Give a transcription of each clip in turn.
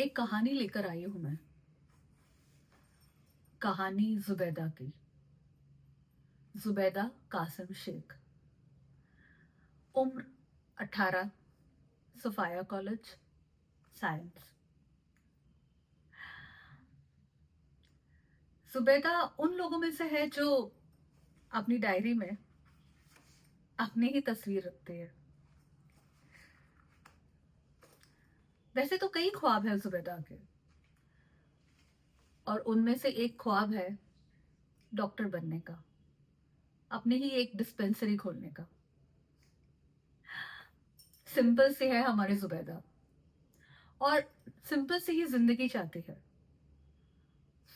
एक कहानी लेकर आई हूं मैं। कहानी जुबैदा की। जुबैदा कासिम शेख। उम्र 18। सफाया कॉलेज, साइंस। जुबैदा उन लोगों में से है जो अपनी डायरी में अपनी ही तस्वीर रखते हैं। वैसे तो कई ख्वाब है जुबैदा के, और उनमें से एक ख्वाब है डॉक्टर बनने का, अपनी ही एक डिस्पेंसरी खोलने का। सिंपल सी है हमारी जुबैदा, और सिंपल सी ही जिंदगी चाहती है।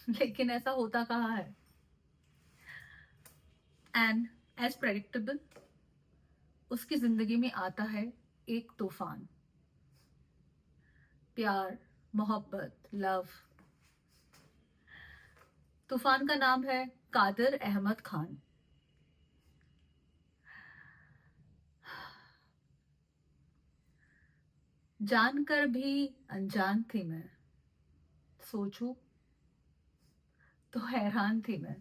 लेकिन ऐसा होता कहाँ है। एंड एज प्रेडिक्टेबल, उसकी जिंदगी में आता है एक तूफान। प्यार, मोहब्बत, लव। तूफान का नाम है कादर अहमद खान। जानकर भी अनजान थी मैं, सोचूं तो हैरान थी मैं।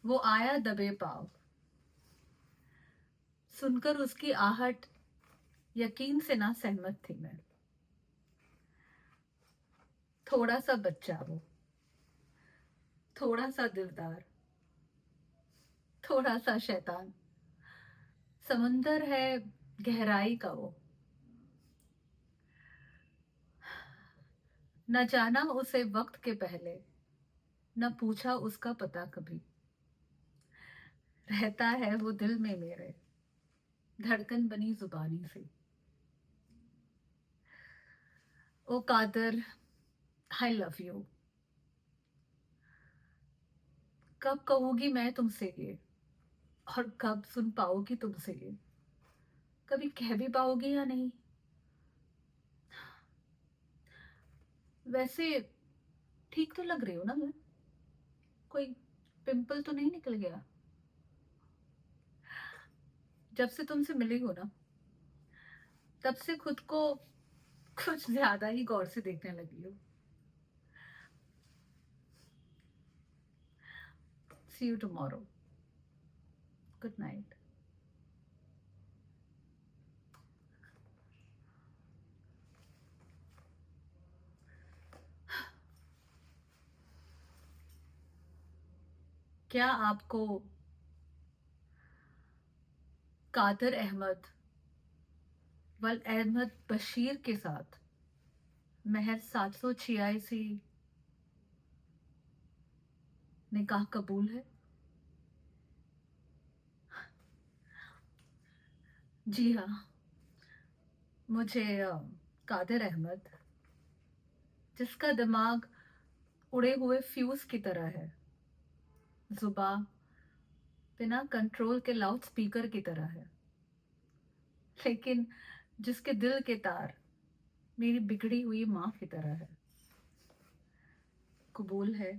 वो आया दबे पाव, सुनकर उसकी आहट यकीन से ना सहमत थी मैं। थोड़ा सा बच्चा वो, थोड़ा सा दिलदार, थोड़ा सा शैतान। समंदर है गहराई का वो, न जाना उसे वक्त के पहले, न पूछा उसका पता कभी। रहता है वो दिल में मेरे, धड़कन बनी जुबानी से। ओ कादर, आई लव यू। कब कहूंगी मैं तुमसे ये, और कब सुन पाओगी तुमसे ये। कभी कह भी पाओगी या नहीं। वैसे ठीक तो लग रही हो ना मैं? कोई पिंपल तो नहीं निकल गया? जब से तुमसे मिली हो ना, तब से खुद को कुछ ज्यादा ही गौर से देखने लगी हो। सी यू टुमारो। Good night. क्या आपको कादर अहमद वल अहमद बशीर के साथ महज 786 निकाह कबूल है? जी हाँ, मुझे कादर अहमद, जिसका दिमाग उड़े हुए फ्यूज की तरह है, जुबा बिना कंट्रोल के लाउड स्पीकर की तरह है, लेकिन जिसके दिल के तार मेरी बिगड़ी हुई माँ की तरह है। कबूल है,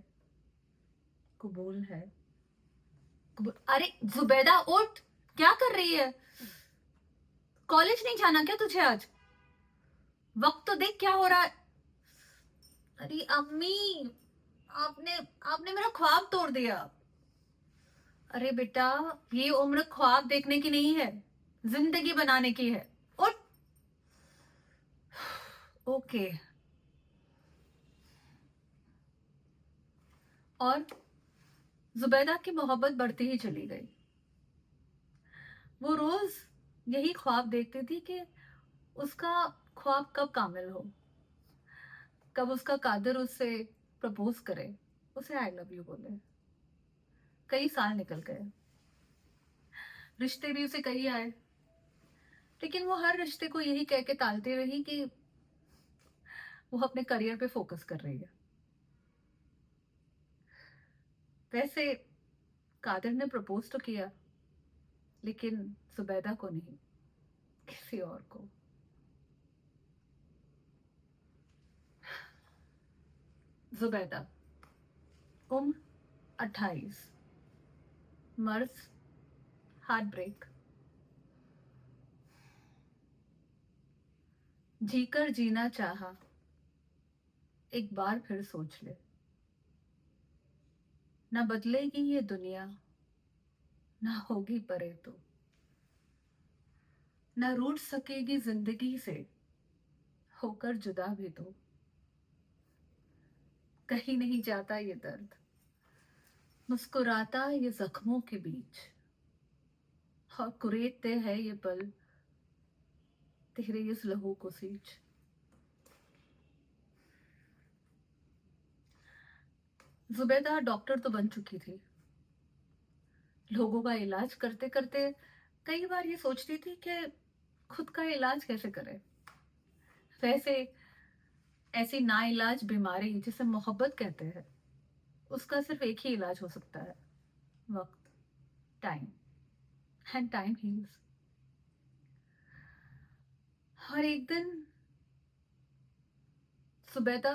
कबूल है, कबूल। अरे जुबैदा उठ, क्या कर रही है? कॉलेज नहीं जाना क्या तुझे आज? वक्त तो देख क्या हो रहा है। अरे अम्मी, आपने आपने मेरा ख्वाब तोड़ दिया। अरे बेटा, ये उम्र ख्वाब देखने की नहीं है, जिंदगी बनाने की है। उठ। ओके। और जुबैदा की मोहब्बत बढ़ती ही चली गई। वो रोज यही ख्वाब देखती थी कि उसका ख्वाब कब कामिल हो, कब उसका कादर उससे प्रपोज करे, उसे आई लव यू बोले। कई साल निकल गए, रिश्ते भी उसे कई आए, लेकिन वो हर रिश्ते को यही कह के टालती रही कि वो अपने करियर पे फोकस कर रही है। वैसे कादर ने प्रपोज तो किया, लेकिन जुबैदा को नहीं, किसी और को। जुबैदा, उम्र 28, मर्ज हार्ट ब्रेक। जीकर जीना चाहा, एक बार फिर सोच ले। ना बदलेगी ये दुनिया, ना होगी परे तो, ना रूठ सकेगी जिंदगी से, होकर जुदा भी तो। कहीं नहीं जाता ये दर्द, मुस्कुराता ये जख्मों के बीच, और कुरेदते हैं ये पल तेरे इस लहू को सींच। जुबैदा डॉक्टर तो बन चुकी थी। लोगों का इलाज करते करते कई बार ये सोचती थी कि खुद का इलाज कैसे करे। वैसे ऐसी नाइलाज बीमारी जिसे मोहब्बत कहते हैं, उसका सिर्फ एक ही इलाज हो सकता है, वक्त, टाइम। And time heals. और एक दिन सुबेदा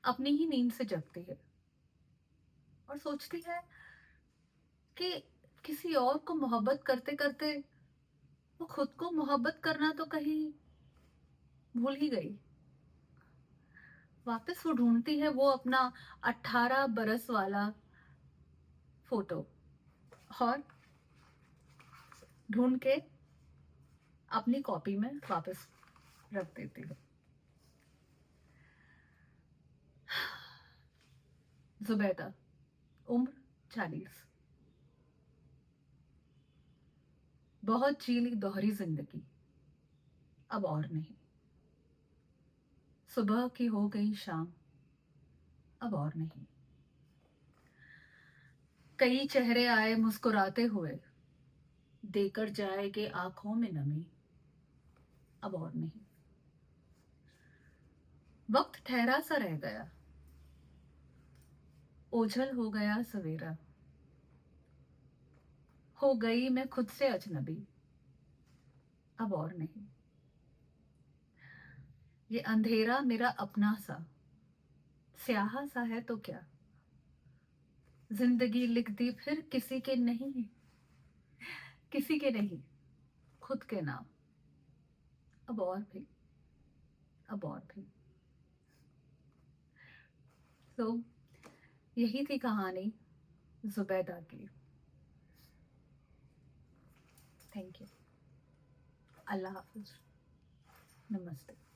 अपनी ही नींद से जगती है और सोचती है कि किसी और को मोहब्बत करते करते वो खुद को मोहब्बत करना तो कहीं भूल ही गई। वापस वो ढूंढती है वो अपना 18 बरस वाला फोटो, और ढूंढ के अपनी कॉपी में वापस रख देती है। जुबैदा, उम्र 40। बहुत जी ली दोहरी जिंदगी, अब और नहीं। सुबह की हो गई शाम, अब और नहीं। कई चेहरे आए मुस्कुराते हुए, देकर जाएंगे आंखों में नमी, अब और नहीं। वक्त ठहरा सा रह गया, ओझल हो गया सवेरा, हो गई मैं खुद से अजनबी, अब और नहीं। ये अंधेरा मेरा अपना सा, स्याहा सा है तो क्या, जिंदगी लिख दी फिर किसी के नहीं, किसी के नहीं, खुद के नाम, अब और भी, अब और भी। तो यही थी कहानी जुबैदा की। Thank you. अल्लाह हाफिज। नमस्ते।